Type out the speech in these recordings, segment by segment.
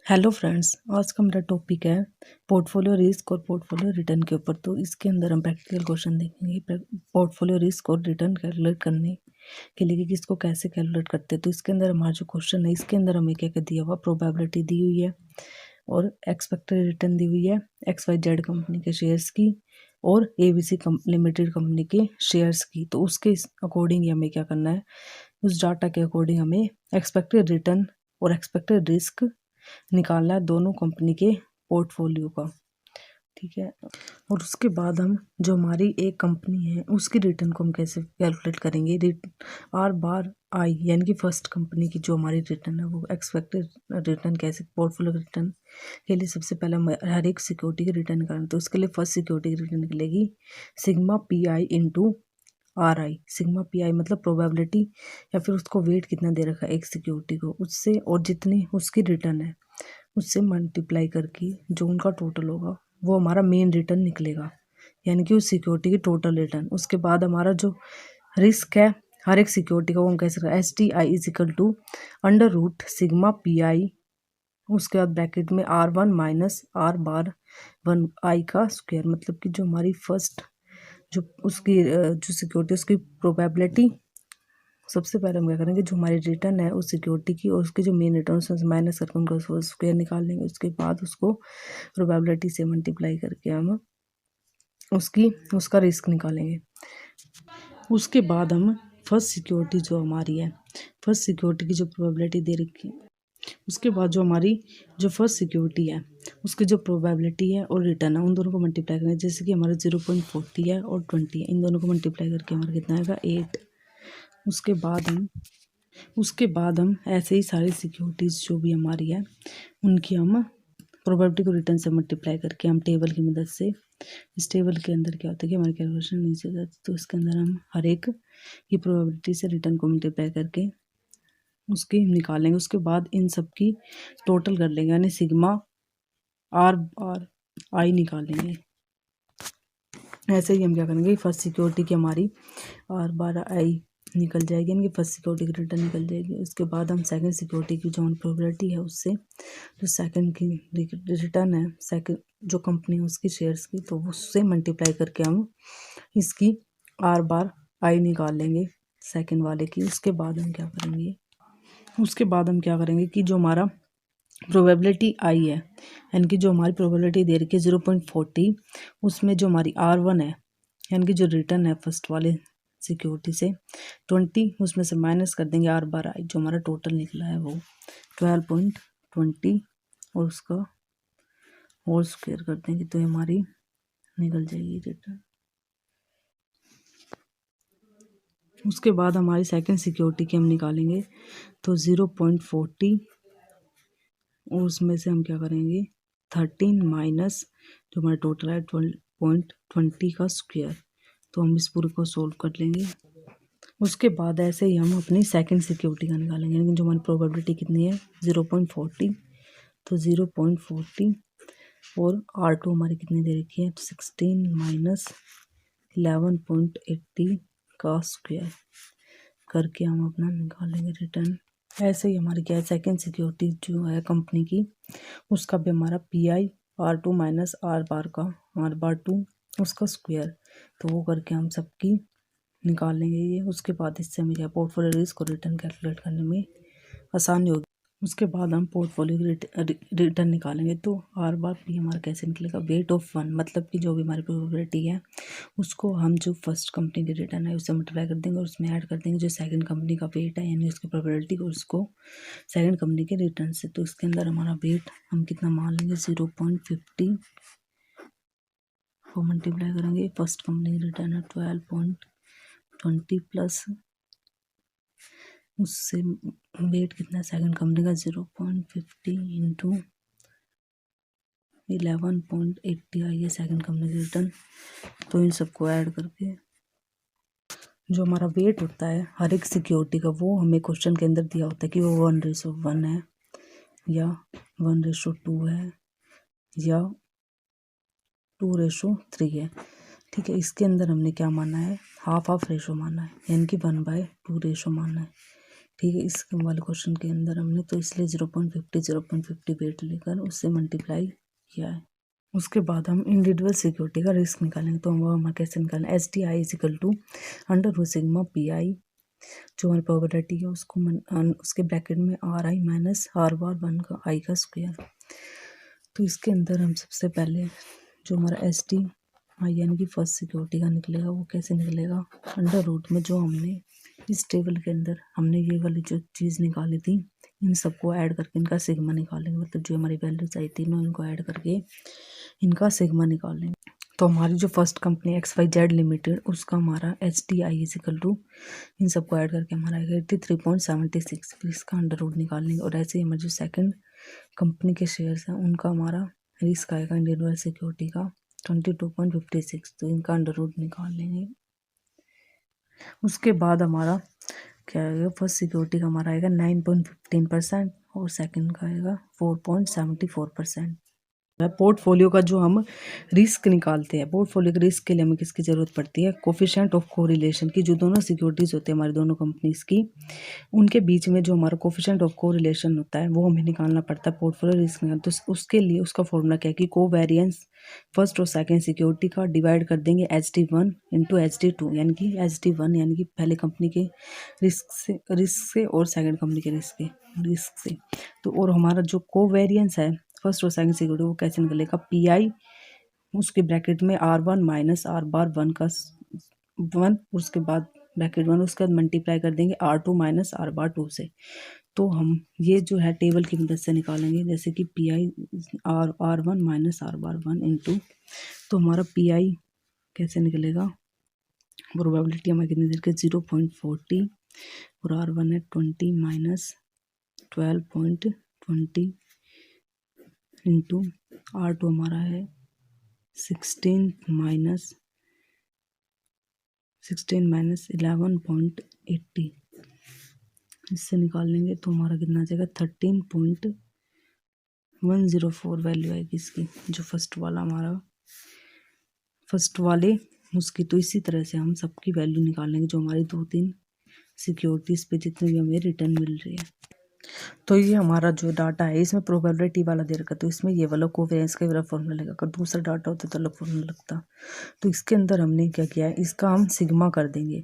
Hello friends, आज का मेरा टॉपिक है पोर्टफोलियो रिस्क और पोर्टफोलियो रिटर्न के ऊपर। तो इसके अंदर हम प्रैक्टिकल क्वेश्चन देखेंगे। पोर्टफोलियो रिस्क और रिटर्न कैलकुलेट करने के लिए कि इसको कैसे कैलकुलेट करते हैं। तो इसके अंदर हमारा जो क्वेश्चन है, इसके अंदर हमें क्या क्या दिया हुआ, प्रोबेबिलिटी दी हुई है और एक्सपेक्टेड रिटर्न दी हुई है XYZ कंपनी के शेयर्स की और ABC लिमिटेड कंपनी के शेयर्स की। तो उसके अकॉर्डिंग हमें क्या करना है, उस डाटा के अकॉर्डिंग हमें एक्सपेक्टेड रिटर्न और एक्सपेक्टेड रिस्क निकालना है दोनों कंपनी के पोर्टफोलियो का। ठीक है। और उसके बाद हम जो हमारी एक कंपनी है उसकी रिटर्न को हम कैसे कैलकुलेट करेंगे। आर बार आई यानी कि फर्स्ट कंपनी की जो हमारी रिटर्न है वो एक्सपेक्टेड रिटर्न कैसे, पोर्टफोलियो रिटर्न के लिए सबसे पहले हम हर एक सिक्योरिटी की रिटर्न करें। तो उसके लिए फर्स्ट सिक्योरिटी की रिटर्न निकलेगी sigma P I into are I. Sigma P आई मतलब प्रोबेबिलिटी या फिर उसको वेट कितना दे रखा है एक सिक्योरिटी को, उससे और जितनी उसकी रिटर्न है उससे मल्टीप्लाई करके जो उनका टोटल होगा वो हमारा मेन रिटर्न निकलेगा, यानी कि उस सिक्योरिटी की टोटल रिटर्न। उसके बाद हमारा जो रिस्क है हर एक सिक्योरिटी का वो हम कैसे करें, STI is equal to under root sigma P I, उसके बाद ब्रैकेट में R1 माइनस R बार 1 आई का स्क्वायर। मतलब कि जो हमारी फर्स्ट जो उसकी जो सिक्योरिटी उसकी प्रोबेबिलिटी, सबसे पहले हम क्या करेंगे, जो हमारी रिटर्न है उस सिक्योरिटी की और उसके जो मेन रिटर्न उसमें माइनस करके उनका स्क्वायर निकाल लेंगे। उसके बाद उसको प्रोबेबिलिटी से मल्टीप्लाई करके हम उसका रिस्क निकालेंगे। उसके बाद हम फर्स्ट सिक्योरिटी जो हमारी है, फर्स्ट सिक्योरिटी की जो प्रोबेबिलिटी दे रखी है, उसके बाद जो हमारी जो फर्स्ट सिक्योरिटी है उसकी जो प्रोबेबिलिटी है और रिटर्न है उन दोनों को मल्टीप्लाई करेंगे। जैसे कि हमारा 0.40 है और 20 है, इन दोनों को मल्टीप्लाई करके हमारा कितना आएगा 8। उसके बाद हम ऐसे ही सारी सिक्योरिटीज़ जो भी हमारी है उनकी हम प्रोबेबिलिटी को रिटर्न से मल्टीप्लाई करके हम टेबल की मदद से, इस टेबल के अंदर क्या होता है कि हमारी कैलकुलेशन नीचे जाती है, तो इसके अंदर हम हर एक की प्रोबेबिलिटी से रिटर्न को मल्टीप्लाई करके उसकी निकालेंगे। उसके बाद इन सब की टोटल कर लेंगे, यानी सिग्मा आर आर आई निकालेंगे। ऐसे ही हम क्या करेंगे, फर्स्ट सिक्योरिटी की हमारी आर बार आई निकल जाएगी, यानी कि फर्स्ट सिक्योरिटी की रिटर्न निकल जाएगी। उसके बाद हम सेकंड सिक्योरिटी की जो प्रोबेबिलिटी है उससे जो सेकंड की रिटर्न है, सेकंड जो कंपनी है उसकी शेयर्स की, तो उससे मल्टीप्लाई करके हम इसकी आर बार आई निकाल लेंगे सेकंड वाले की। उसके बाद हम क्या करेंगे कि जो हमारा प्रोबेबिलिटी आई है, यानी कि जो हमारी प्रोबेबिलिटी दे रखी है 0.40, उसमें जो हमारी R1 है यानी कि जो रिटर्न है फर्स्ट वाले सिक्योरिटी से 20, उसमें से माइनस कर देंगे आर बार आई, जो हमारा टोटल निकला है वो 12.20 और उसका होल स्क्वायर कर देंगे तो हमारी निकल जाएगी रिटर्न। उसके बाद हमारी सेकंड सिक्योरिटी की हम निकालेंगे तो 0.40 और उसमें से हम क्या करेंगे 13 माइनस जो हमारा टोटल है 12.20 का स्क्वायर। तो हम इस पूरे को सोल्व कर लेंगे। उसके बाद ऐसे ही हम अपनी सेकंड सिक्योरिटी का निकालेंगे, यानी जो हमारी प्रोबेबिलिटी कितनी है 0.40, तो 0.40 और R2 हमारी कितनी दे रखी है 16 माइनस 11.80 का स्क्वायर करके हम अपना निकालेंगे रिटर्न। ऐसे ही हमारी क्या है, सेकेंड सिक्योरिटी जो है कंपनी की उसका भी हमारा PI R2 माइनस R बार 2 उसका स्क्वायर, तो वो करके हम सबकी निकाल लेंगे ये। उसके बाद इससे हमें क्या पोर्टफोलियो रिस्क और रिटर्न कैलकुलेट करने में आसानी होगी। उसके बाद हम पोर्टफोलियो रिटर्न निकालेंगे तो आर बार पी हमारा कैसे निकलेगा, वेट ऑफ 1, मतलब कि जो भी हमारी प्रोबेबिलिटी है उसको हम जो फर्स्ट कंपनी की रिटर्न है उससे मल्टीप्लाई कर देंगे और उसमें ऐड कर देंगे जो सेकंड कंपनी का वेट है, यानी उसकी प्रोबेबिलिटी को उसको सेकंड कंपनी के रिटर्न से। तो इसके अंदर हमारा वेट हम कितना मान लेंगे 0.50 को मल्टीप्लाई करेंगे, फर्स्ट कंपनी की रिटर्न है 12.20 प्लस उससे वेट कितना सेकंड कंपनी का 0.50 इंटू 11.80 आई है सेकंड कंपनी की रिटर्न। तो इन सबको ऐड करके जो हमारा वेट होता है हर एक सिक्योरिटी का वो हमें क्वेश्चन के अंदर दिया होता है कि वो 1:1 है या 1:2 है या 2:3 है। ठीक है, इसके अंदर हमने क्या माना है, हाफ रेशो माना है, यानी कि 1/2 रेशो माना है। ठीक है, इस वाले क्वेश्चन के अंदर हमने तो इसलिए 0.50 वेट लेकर उससे मल्टीप्लाई किया है। उसके बाद हम इंडिविजुअल सिक्योरिटी का रिस्क निकालेंगे। तो वो हमारा कैसे निकालें, STI is equal to under sigma PI जो हमारी प्रोबेबिलिटी है उसको उसके ब्रैकेट में RI माइनस R1 का I का स्क्वायर। तो इसके अंदर हम सबसे पहले जो हमारा STI यानी कि फर्स्ट सिक्योरिटी का निकलेगा वो कैसे निकलेगा, अंडर रूट में जो हमने इस टेबल के अंदर हमने ये वाली जो चीज़ निकाली थी इन सबको ऐड करके इनका सिग्मा निकालेंगे। मतलब जो हमारी वैल्यूज आई थी ना इनको ऐड करके इनका सिग्मा निकालेंगे। तो हमारी जो फर्स्ट कंपनी XYZ लिमिटेड उसका हमारा STI इजिकल टू इन सबको ऐड करके हमारा 83.76, फिर इसका अंडर रूट निकालेंगे। और ऐसे ही हमारे जो सेकंड कंपनी के शेयर्स हैं उनका हमारा रिस्क आएगा इंडिविजुअल सिक्योरिटी का 22.56, तो इनका अंडर रूट निकाल लेंगे। उसके बाद हमारा क्या आएगा, फर्स्ट सिक्योरिटी का हमारा आएगा 9.15% और सेकंड का आएगा 4.74%। पोर्टफोलियो का जो हम रिस्क निकालते हैं, पोर्टफोलियो के रिस्क के लिए हमें किसकी ज़रूरत पड़ती है, कोफिशिएंट ऑफ कोरिलेशन की। जो दोनों सिक्योरिटीज़ होते हैं हमारी दोनों कंपनीज की उनके बीच में जो हमारा कोफिशिएंट ऑफ कोरिलेशन होता है वो हमें निकालना पड़ता है पोर्टफोलियो रिस्क निकाल। तो उसके लिए उसका फॉर्मूला क्या है कि कोवेरिएंस फर्स्ट और सेकेंड सिक्योरिटी का डिवाइड कर देंगे HD1 इंटू HD2, यानी कि HD1 यानी कि पहले कंपनी के रिस्क से और सेकेंड कंपनी के रिस्क से। तो और हमारा जो कोवेरिएंस है फर्स्ट और सेकंड सिक्योरिटी वो कैसे निकलेगा, PI उसके ब्रैकेट में R1 माइनस R1 का 1, उसके बाद ब्रैकेट 1 उसके बाद मल्टीप्लाई कर देंगे R2 माइनस R2 से। तो हम ये जो है टेबल की मदद से निकालेंगे, जैसे कि PI R1 minus R1 into, तो हमारा PI कैसे निकलेगा, प्रोबेबिलिटी हमारी कितनी देर के 0.40 और R1 है 20 माइनस 12.20 इंटू R2 हमारा है 16 माइनस 11.80, इससे निकाल लेंगे तो हमारा कितना आ जाएगा 13.104 वैल्यू आएगी इसकी, जो फर्स्ट वाला हमारा फर्स्ट वाले उसकी। तो इसी तरह से हम सबकी वैल्यू निकालेंगे जो हमारी 2-3 सिक्योरिटीज़ पे जितनी भी हमें रिटर्न मिल रही है। तो ये हमारा जो डाटा है इसमें प्रोबेबिलिटी वाला दे रखा, तो इसमें ये वाला कोवेरिएंस का वाला फॉर्मूला लगेगा। अगर दूसरा डाटा होता तो अलग फॉर्मूला लगता। तो इसके अंदर हमने क्या किया है, इसका हम सिग्मा कर देंगे,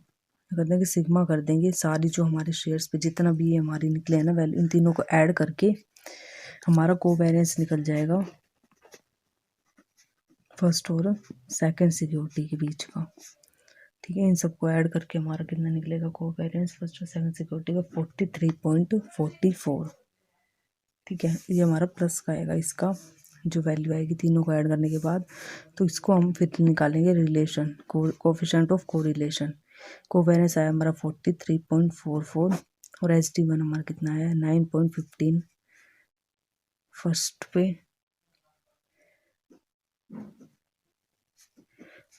कर देंगे सिग्मा कर देंगे सारी जो हमारे शेयर्स पे जितना भी ये हमारी निकले है ना वैल्यू, इन तीनों को ऐड करके हमारा कोवेरिएंस निकल जाएगा फर्स्ट और सेकेंड सिक्योरिटी के बीच का। ठीक है, इन सबको ऐड करके हमारा कितना निकलेगा कोवेरिएंस फर्स्ट और सेकंड सिक्योरिटी का 43.44। ठीक है, ये हमारा प्लस का आएगा, इसका जो वैल्यू आएगी तीनों को ऐड करने के बाद। तो इसको हम फिर निकालेंगे relation coefficient of correlation. Covariance आया हमारा 43.44 और HD1 हमारा कितना आया 9.15 फर्स्ट पे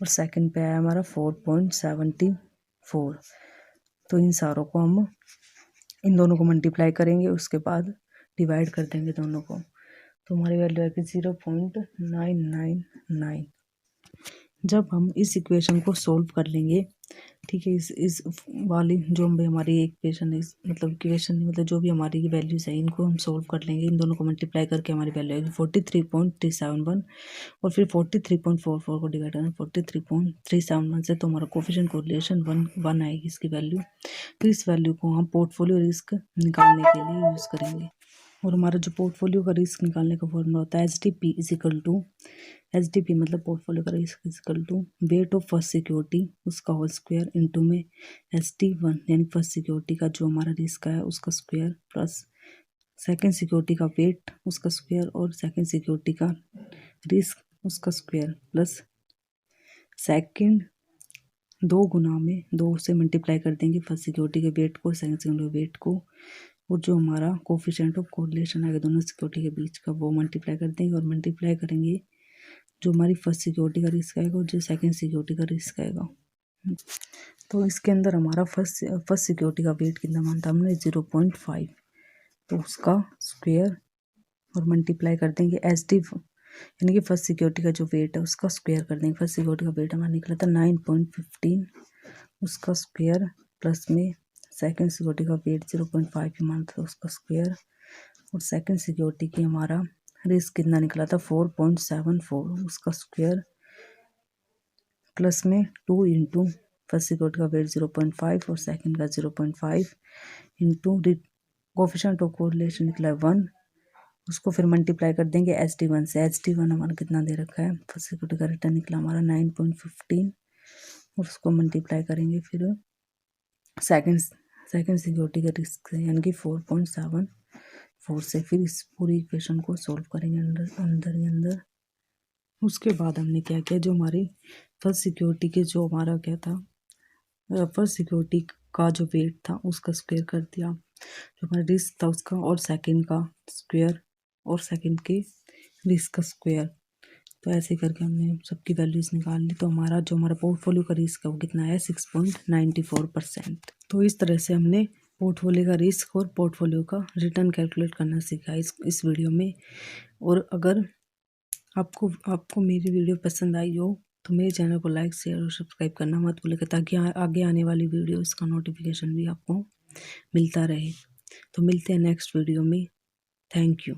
और सेकंड पे आया हमारा 4.74। तो इन सारों को हम इन दोनों को मल्टीप्लाई करेंगे, उसके बाद डिवाइड कर देंगे दोनों को, तो हमारी वैल्यू आएगी 0.999। जब हम इस इक्वेशन को सोल्व कर लेंगे, ठीक है, इस वाली जो भी हमारी इक्वेशन है मतलब इक्वेशन मतलब जो भी हमारी वैल्यूज है इनको हम सोल्व कर लेंगे, इन दोनों को मल्टीप्लाई करके हमारी वैल्यू आएगी 43.371 और फिर 43.44 को डिवाइड करें 43.371 से, तो हमारा कोफिशिएंट कोरिलेशन 1 आएगी इसकी वैल्यू। तो इस वैल्यू को हम पोर्टफोलियो रिस्क निकालने के लिए यूज़ करेंगे। और हमारा जो पोर्टफोलियो का रिस्क निकालने का फॉर्मूला होता है SDP इजिकल टू, SDP मतलब पोर्टफोलियो का risk is equal to weight of first security उसका होल स्क्वायर इंटू में SD1 यानी फर्स्ट सिक्योरिटी का जो हमारा रिस्क है उसका स्क्वायर प्लस सेकंड सिक्योरिटी का वेट उसका स्क्वायर और सेकंड सिक्योरिटी का रिस्क उसका स्क्वायर प्लस सेकंड 2 गुना में 2 से मल्टीप्लाई कर देंगे फर्स्ट सिक्योरिटी के वेट को सेकंड सिक्योरिटी के वेट को, और जो हमारा कोफिशिएंट ऑफ कोरिलेशन आएगा दोनों सिक्योरिटी के बीच का वो मल्टीप्लाई कर देंगे और मल्टीप्लाई करेंगे जो हमारी फर्स्ट सिक्योरिटी का रिस्क आएगा और जो सेकंड सिक्योरिटी का रिस्क आएगा। तो इसके अंदर हमारा फर्स्ट सिक्योरिटी का वेट कितना मानता हमने 0.5, तो उसका स्क्वायर और मल्टीप्लाई कर देंगे SD यानी कि फर्स्ट सिक्योरिटी का जो वेट है उसका स्क्वायर कर देंगे। फर्स्ट सिक्योरिटी का वेट हमारा निकला था 9.15 उसका स्क्वायर प्लस में सेकंड सिक्योरिटी का वेट 0.5 ही माना था, उसका स्क्वायर, और सेकंड सिक्योरिटी की हमारा रिस्क कितना निकला था 4.74, उसका स्क्वायर प्लस में 2 इंटू फर्स्ट सिक्योरिटी का वेट 0.5 और सेकंड का 0.5 इंटू कोफिशिएंट ऑफ कोरिलेशन निकला 1, उसको फिर मल्टीप्लाई कर देंगे HD1 से। HD1 हमारा कितना दे रखा है, फर्स्ट सिक्योरिटी का रिटर्न निकला हमारा 9.15, और उसको मल्टीप्लाई करेंगे फिर सेकंड सिक्योरिटी का रिस्क से, यानी कि 4.74 से। फिर इस पूरी इक्वेशन को सॉल्व करेंगे अंदर। उसके बाद हमने क्या किया, जो हमारी फर्स्ट सिक्योरिटी के जो हमारा क्या था, फर्स्ट सिक्योरिटी का जो वेट था उसका स्क्वायर कर दिया, जो हमारा रिस्क था उसका, और सेकंड का स्क्वायर, और सेकंड के रिस्क का स्क्वायर। तो ऐसे करके हमने सबकी वैल्यूज निकाल ली। तो हमारा पोर्टफोलियो का रिस्क है वो कितना है, 6.94%। तो इस तरह से हमने पोर्टफोलियो का रिस्क और पोर्टफोलियो का रिटर्न कैलकुलेट करना सीखा इस वीडियो में। और अगर आपको मेरी वीडियो पसंद आई हो तो मेरे चैनल को लाइक, शेयर और सब्सक्राइब करना मत भूलिएगा, ताकि आगे आने वाली वीडियो इसका नोटिफिकेशन भी आपको मिलता रहे। तो मिलते हैं नेक्स्ट वीडियो में। Thank you.